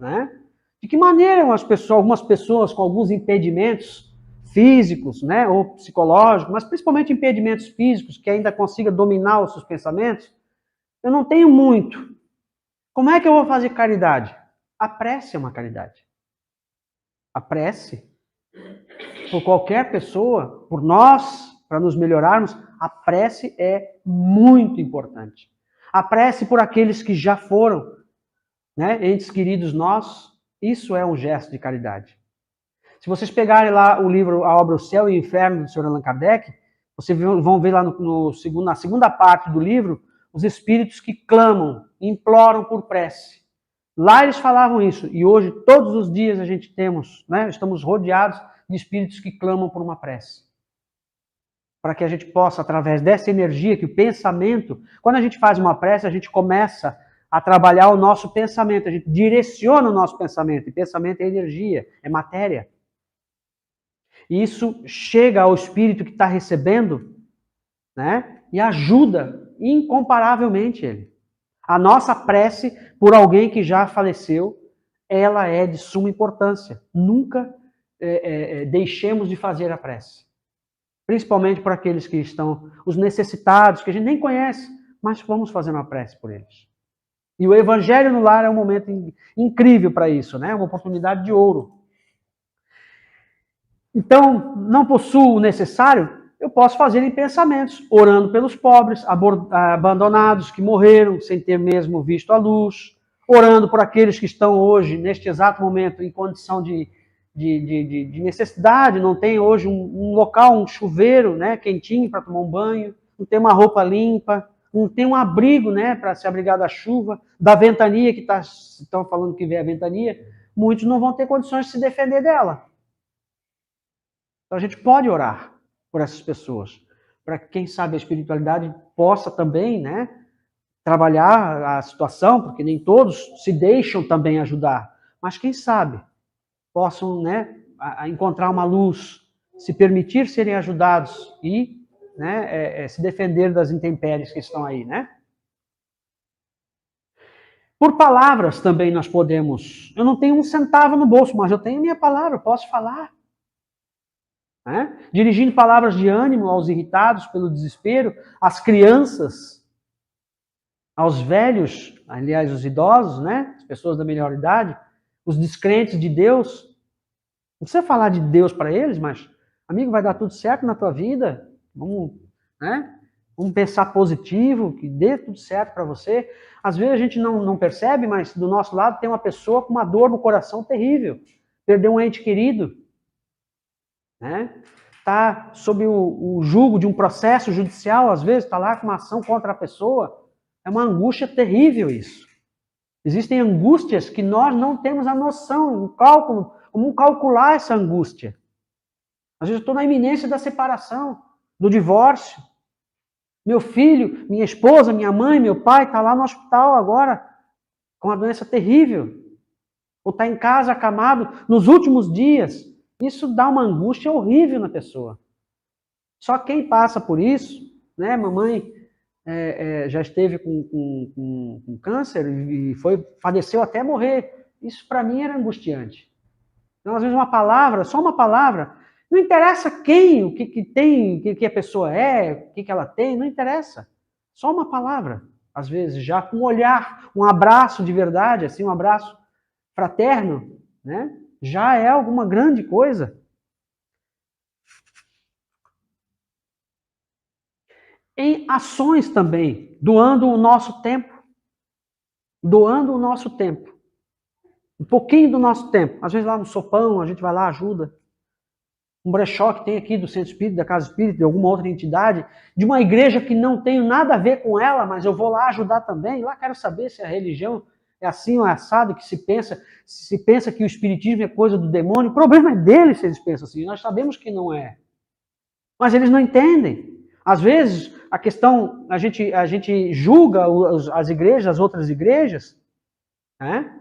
né? De que maneira algumas pessoas com alguns impedimentos físicos, né, ou psicológicos, mas principalmente impedimentos físicos, que ainda consiga dominar os seus pensamentos, eu não tenho muito. Como é que eu vou fazer caridade? A prece é uma caridade. A prece, por qualquer pessoa, por nós, para nos melhorarmos, a prece é muito importante. A prece por aqueles que já foram, né, entes queridos nossos, isso é um gesto de caridade. Se vocês pegarem lá o livro, a obra O Céu e o Inferno, do Sr. Allan Kardec, vocês vão ver lá na segunda parte do livro, os espíritos que clamam, imploram por prece. Lá eles falavam isso, e hoje, todos os dias, a gente estamos rodeados de espíritos que clamam por uma prece. Para que a gente possa, através dessa energia, que o pensamento, quando a gente faz uma prece, a gente começa a trabalhar o nosso pensamento, a gente direciona o nosso pensamento, e pensamento é energia, é matéria. E isso chega ao espírito que está recebendo, né, e ajuda incomparavelmente ele. A nossa prece por alguém que já faleceu, ela é de suma importância. Nunca deixemos de fazer a prece. Principalmente por aqueles que estão, os necessitados, que a gente nem conhece, mas vamos fazer uma prece por eles. E o Evangelho no Lar é um momento incrível para isso, né? Uma oportunidade de ouro. Então, não possuo o necessário, eu posso fazer em pensamentos, orando pelos pobres, abandonados, que morreram sem ter mesmo visto a luz, orando por aqueles que estão hoje, neste exato momento, em condição de necessidade, não tem hoje um local, um chuveiro, né, quentinho para tomar um banho, não tem uma roupa limpa, não tem um abrigo, né, para se abrigar da chuva, da ventania, que estão falando que vem a ventania, muitos não vão ter condições de se defender dela. Então a gente pode orar por essas pessoas, para que, quem sabe, a espiritualidade possa também, né, trabalhar a situação, porque nem todos se deixam também ajudar, mas quem sabe possam, né, encontrar uma luz, se permitir serem ajudados e, né, se defender das intempéries que estão aí, né? Por palavras também nós podemos. Eu não tenho um centavo no bolso, mas eu tenho minha palavra, eu posso falar. Né? Dirigindo palavras de ânimo aos irritados pelo desespero, às crianças, aos velhos, aliás, os idosos, né? As pessoas da melhor idade, os descrentes de Deus. Não precisa falar de Deus para eles, mas, amigo, vai dar tudo certo na tua vida. Vamos, né? Vamos pensar positivo, que dê tudo certo para você. Às vezes a gente não percebe, mas do nosso lado tem uma pessoa com uma dor no coração terrível. Perdeu um ente querido. Né? Está sob o jugo de um processo judicial, às vezes está lá com uma ação contra a pessoa. É uma angústia terrível isso. Existem angústias que nós não temos a noção, um cálculo, como calcular essa angústia. Às vezes eu estou na iminência da separação, do divórcio. Meu filho, minha esposa, minha mãe, meu pai está lá no hospital agora com uma doença terrível. Ou está em casa acamado nos últimos dias. Isso dá uma angústia horrível na pessoa. Só quem passa por isso né? Mamãe já esteve com câncer e faleceu até morrer. Isso para mim era angustiante. Então, às vezes, uma palavra, só uma palavra, não interessa quem, o que tem, o que a pessoa é, o que ela tem, não interessa. Só uma palavra, às vezes, já com um olhar, um abraço de verdade, assim, um abraço fraterno, né? Já é alguma grande coisa. Em ações também, doando o nosso tempo. Doando o nosso tempo. Um pouquinho do nosso tempo. Às vezes lá no sopão, a gente vai lá, ajuda. Um brechó que tem aqui do Centro Espírita, da Casa Espírita, de alguma outra entidade, de uma igreja que não tenho nada a ver com ela, mas eu vou lá ajudar também. Lá quero saber se a religião é assim ou é assado, que se pensa que o espiritismo é coisa do demônio. O problema é deles se eles pensam assim. Nós sabemos que não é. Mas eles não entendem. Às vezes, a questão, a gente julga as igrejas, as outras igrejas, né?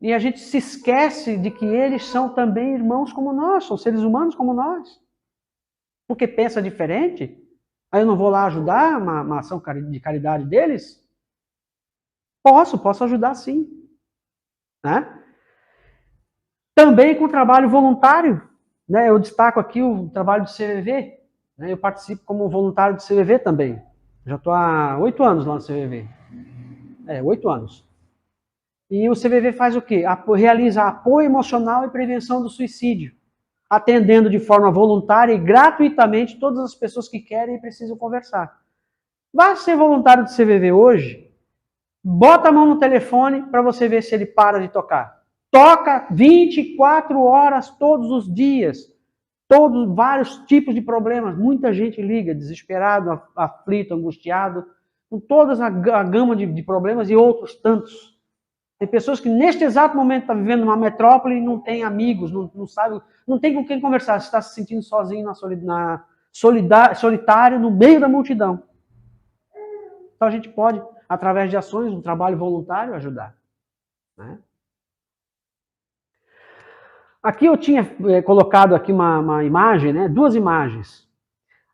E a gente se esquece de que eles são também irmãos como nós, são seres humanos como nós. Porque pensa diferente, aí eu não vou lá ajudar uma ação de caridade deles? Posso ajudar sim. Né? Também com trabalho voluntário, né? Eu destaco aqui o trabalho do CVV, né? Eu participo como voluntário do CVV também. Já estou há 8 anos lá no CVV. 8 anos. E o CVV faz o quê? Realiza apoio emocional e prevenção do suicídio, atendendo de forma voluntária e gratuitamente todas as pessoas que querem e precisam conversar. Vá ser voluntário do CVV hoje, bota a mão no telefone para você ver se ele para de tocar. Toca 24 horas todos os dias. Vários tipos de problemas. Muita gente liga, desesperado, aflito, angustiado, com toda a gama de problemas e outros tantos. Tem pessoas que neste exato momento estão vivendo numa metrópole e não tem amigos, não sabe, não tem com quem conversar, está se sentindo sozinho, solitário, no meio da multidão. Então a gente pode, através de ações, um trabalho voluntário, ajudar. Né? Aqui eu tinha colocado aqui uma imagem, né? 2 imagens.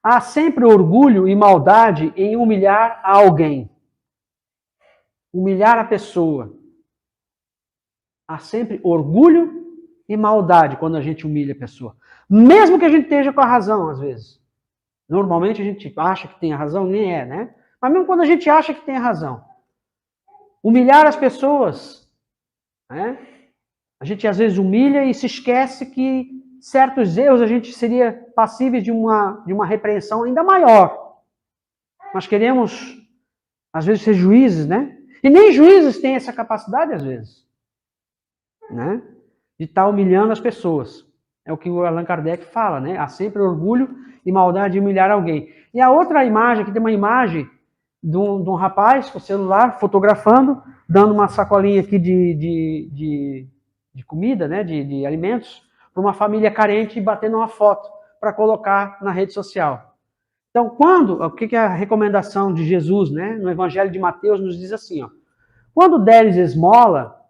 Há sempre orgulho e maldade em humilhar alguém. Humilhar a pessoa. Há sempre orgulho e maldade quando a gente humilha a pessoa. Mesmo que a gente esteja com a razão, às vezes. Normalmente a gente acha que tem a razão, nem é, né? Mas mesmo quando a gente acha que tem a razão. Humilhar as pessoas, né? A gente às vezes humilha e se esquece que certos erros a gente seria passível de uma repreensão ainda maior. Nós queremos, às vezes, ser juízes, né? E nem juízes têm essa capacidade, às vezes. Né? De estar humilhando as pessoas. É o que o Allan Kardec fala, né? Há sempre orgulho e maldade de humilhar alguém. E a outra imagem, aqui tem uma imagem de um rapaz com o celular fotografando, dando uma sacolinha aqui de comida, né? De alimentos, para uma família carente e batendo uma foto para colocar na rede social. Então, o que é a recomendação de Jesus, né? No Evangelho de Mateus nos diz assim, ó, quando deres esmola,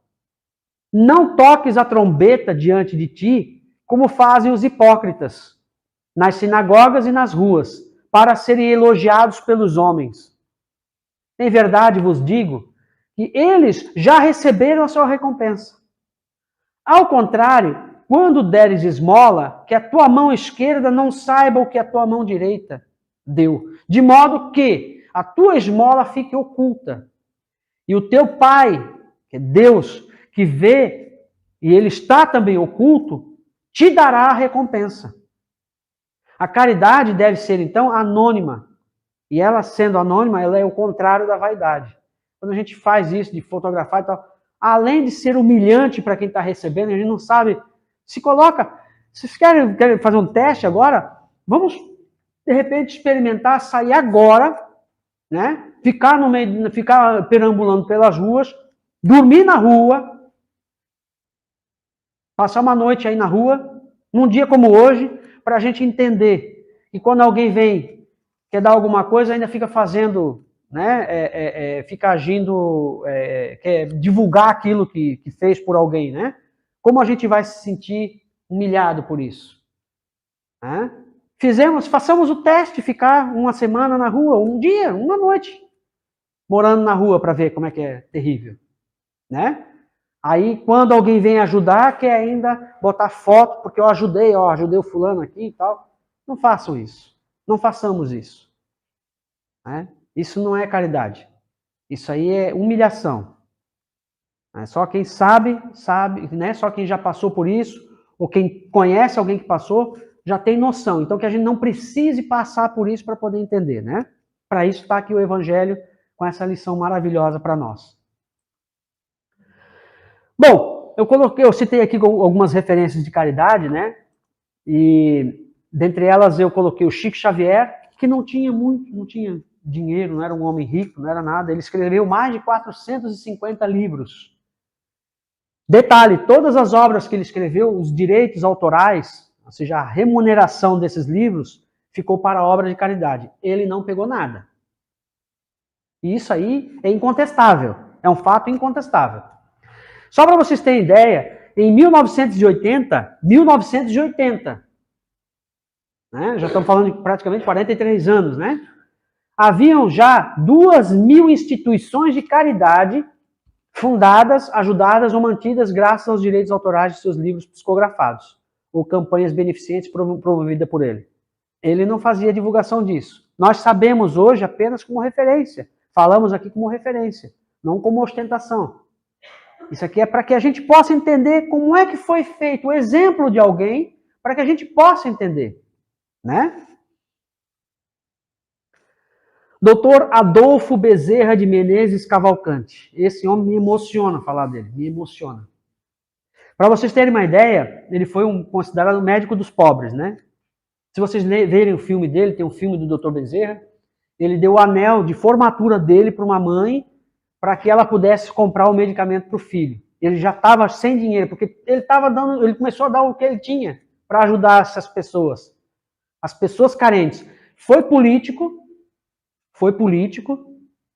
não toques a trombeta diante de ti, como fazem os hipócritas, nas sinagogas e nas ruas, para serem elogiados pelos homens. Em verdade vos digo que eles já receberam a sua recompensa. Ao contrário, quando deres esmola, que a tua mão esquerda não saiba o que a tua mão direita deu, de modo que a tua esmola fique oculta. E o teu Pai, que é Deus, que vê, e ele está também oculto, te dará a recompensa. A caridade deve ser, então, anônima. E ela, sendo anônima, ela é o contrário da vaidade. Quando a gente faz isso, de fotografar e tal, além de ser humilhante para quem está recebendo, a gente não sabe, se coloca, se vocês querem fazer um teste agora, vamos, de repente, experimentar, sair agora, né? Ficar perambulando pelas ruas, dormir na rua, passar uma noite aí na rua, num dia como hoje, para a gente entender que quando alguém vem, quer dar alguma coisa, ainda fica fazendo, né, fica agindo, quer divulgar aquilo que fez por alguém, né? Como a gente vai se sentir humilhado por isso? Né? Façamos o teste, ficar uma semana na rua, um dia, uma noite, morando na rua para ver como é que é terrível, né? Aí, quando alguém vem ajudar, quer ainda botar foto, porque eu ajudei o fulano aqui e tal. Não façam isso. Não façamos isso. Né? Isso não é caridade. Isso aí é humilhação. Só quem sabe, né? Só quem já passou por isso, ou quem conhece alguém que passou, já tem noção. Então, que a gente não precise passar por isso para poder entender, né? Para isso está aqui o Evangelho com essa lição maravilhosa para nós. Bom, eu citei aqui algumas referências de caridade, né? E dentre elas eu coloquei o Chico Xavier, que não tinha dinheiro, não era um homem rico, não era nada. Ele escreveu mais de 450 livros. Detalhe, todas as obras que ele escreveu, os direitos autorais, ou seja, a remuneração desses livros, ficou para a obra de caridade. Ele não pegou nada. E isso aí é incontestável, é um fato incontestável. Só para vocês terem ideia, em 1980, né, já estamos falando de praticamente 43 anos, né? Haviam já 2.000 instituições de caridade fundadas, ajudadas ou mantidas graças aos direitos autorais de seus livros psicografados, ou campanhas beneficentes promovidas por ele. Ele não fazia divulgação disso. Nós sabemos hoje apenas como referência. Falamos aqui como referência, não como ostentação. Isso aqui é para que a gente possa entender como é que foi feito o exemplo de alguém, para que a gente possa entender, né? Doutor Adolfo Bezerra de Menezes Cavalcante. Esse homem me emociona falar dele, me emociona. Para vocês terem uma ideia, ele foi considerado médico dos pobres, né? Se vocês verem o filme dele, tem um filme do Dr. Bezerra, ele deu o anel de formatura dele para uma mãe, para que ela pudesse comprar o medicamento para o filho. Ele já estava sem dinheiro, porque ele começou a dar o que ele tinha para ajudar essas pessoas, as pessoas carentes. Foi político,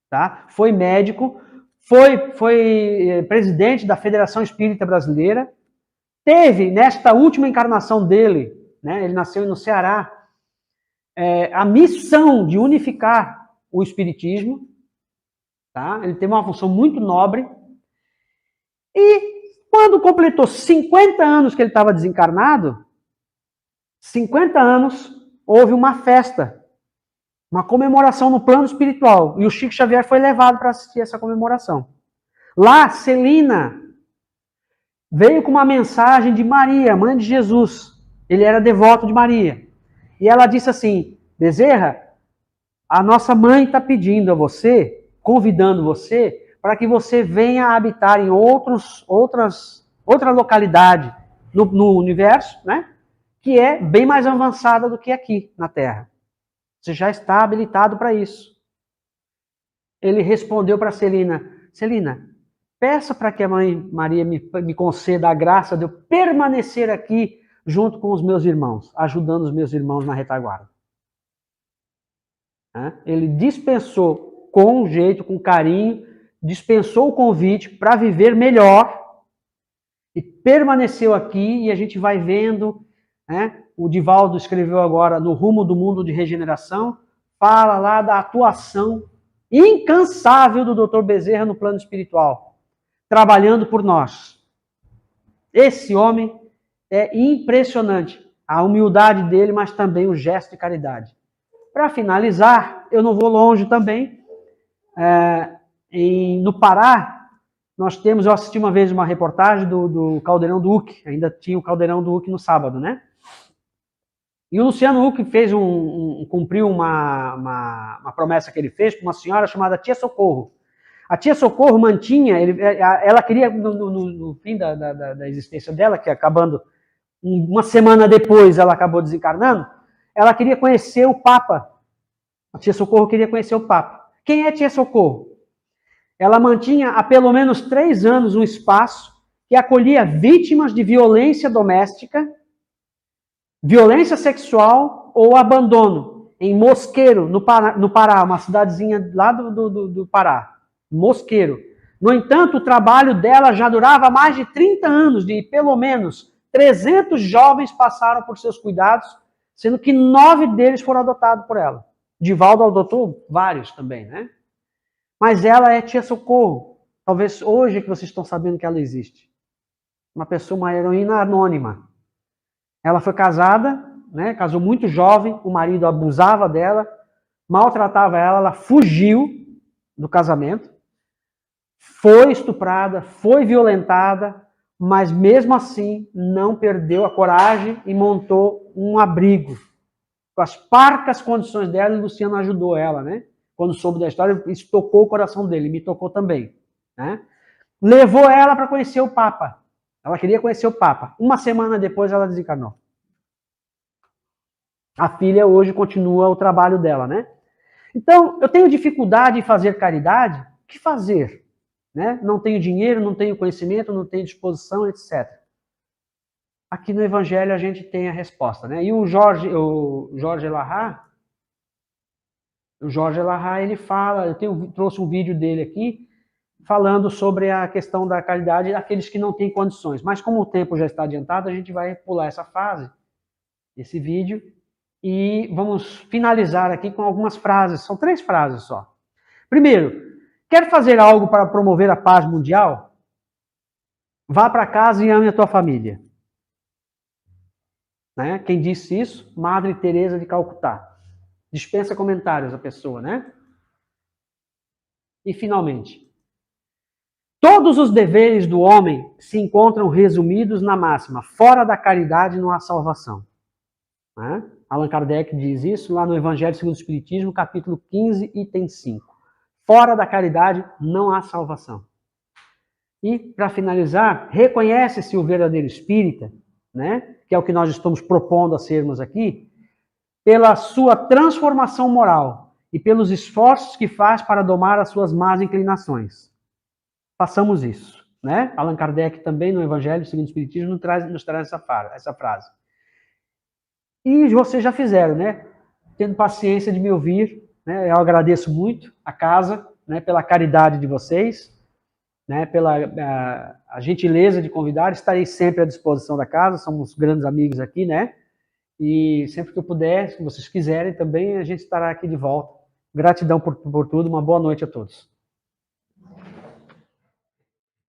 tá? Foi médico, foi presidente da Federação Espírita Brasileira, teve, nesta última encarnação dele, né, ele nasceu no Ceará, a missão de unificar o espiritismo, tá? Ele teve uma função muito nobre, e quando completou 50 anos que ele estava desencarnado, 50 anos, houve uma festa, uma comemoração no plano espiritual. E o Chico Xavier foi levado para assistir essa comemoração. Lá, Celina veio com uma mensagem de Maria, mãe de Jesus. Ele era devoto de Maria. E ela disse assim: Bezerra, a nossa mãe está pedindo a você, convidando você, para que você venha habitar em outra localidade no universo, né? Que é bem mais avançada do que aqui na Terra. Você já está habilitado para isso. Ele respondeu para Celina: Celina, peça para que a mãe Maria me conceda a graça de eu permanecer aqui junto com os meus irmãos, ajudando os meus irmãos na retaguarda. Ele dispensou com jeito, com carinho, dispensou o convite para viver melhor e permaneceu aqui, e a gente vai vendo, né? O Divaldo escreveu agora No Rumo do Mundo de Regeneração, fala lá da atuação incansável do Dr. Bezerra no plano espiritual, trabalhando por nós. Esse homem é impressionante, a humildade dele, mas também o gesto de caridade. Para finalizar, eu não vou longe também, no Pará, eu assisti uma vez uma reportagem do Caldeirão do Uki, ainda tinha o Caldeirão do Uki no sábado, né? E o Luciano Huck cumpriu uma promessa que ele fez com uma senhora chamada Tia Socorro. A Tia Socorro mantinha, ela queria, no fim da existência dela, que acabando, uma semana depois ela acabou desencarnando, ela queria conhecer o Papa. A Tia Socorro queria conhecer o Papa. Quem é Tia Socorro? Ela mantinha há pelo menos 3 anos um espaço que acolhia vítimas de violência doméstica, violência sexual ou abandono, em Mosqueiro, no Pará, uma cidadezinha lá do Pará. Mosqueiro. No entanto, o trabalho dela já durava mais de 30 anos, e pelo menos 300 jovens passaram por seus cuidados, sendo que 9 deles foram adotados por ela. Divaldo adotou vários também, né? Mas ela é tia Socorro. Talvez hoje que vocês estão sabendo que ela existe. Uma pessoa, uma heroína anônima. Ela foi casada, né? Casou muito jovem, o marido abusava dela, maltratava ela, ela fugiu do casamento, foi estuprada, foi violentada, mas mesmo assim não perdeu a coragem e montou um abrigo. Com as parcas condições dela, e Luciano ajudou ela, né? Quando soube da história, isso tocou o coração dele, me tocou também, né? Levou ela para conhecer o Papa. Ela queria conhecer o Papa. Uma semana depois ela desencarnou. A filha hoje continua o trabalho dela, né? Então, eu tenho dificuldade em fazer caridade, o que fazer? Né? Não tenho dinheiro, não tenho conhecimento, não tenho disposição, etc. Aqui no Evangelho a gente tem a resposta, né? E o Jorge Elahá, ele fala, trouxe um vídeo dele aqui, falando sobre a questão da caridade daqueles que não têm condições. Mas como o tempo já está adiantado, a gente vai pular essa fase, esse vídeo, e vamos finalizar aqui com algumas frases, são 3 frases só. Primeiro, quer fazer algo para promover a paz mundial? Vá para casa e ame a tua família. Né? Quem disse isso? Madre Teresa de Calcutá. Dispensa comentários a pessoa, né? E finalmente, todos os deveres do homem se encontram resumidos na máxima: fora da caridade não há salvação. Né? Allan Kardec diz isso lá no Evangelho segundo o Espiritismo, capítulo 15, item 5. Fora da caridade não há salvação. E, para finalizar, reconhece-se o verdadeiro espírita, né? Que é o que nós estamos propondo a sermos aqui, pela sua transformação moral e pelos esforços que faz para domar as suas más inclinações. Façamos isso. Né? Allan Kardec também, no Evangelho segundo o Espiritismo, nos traz essa frase. E vocês já fizeram, né? Tendo paciência de me ouvir, né? Eu agradeço muito a casa, né? Pela caridade de vocês, né? Pela a gentileza de convidar. Estarei sempre à disposição da casa, somos grandes amigos aqui, né? E sempre que eu puder, se vocês quiserem também, a gente estará aqui de volta. Gratidão por tudo, uma boa noite a todos.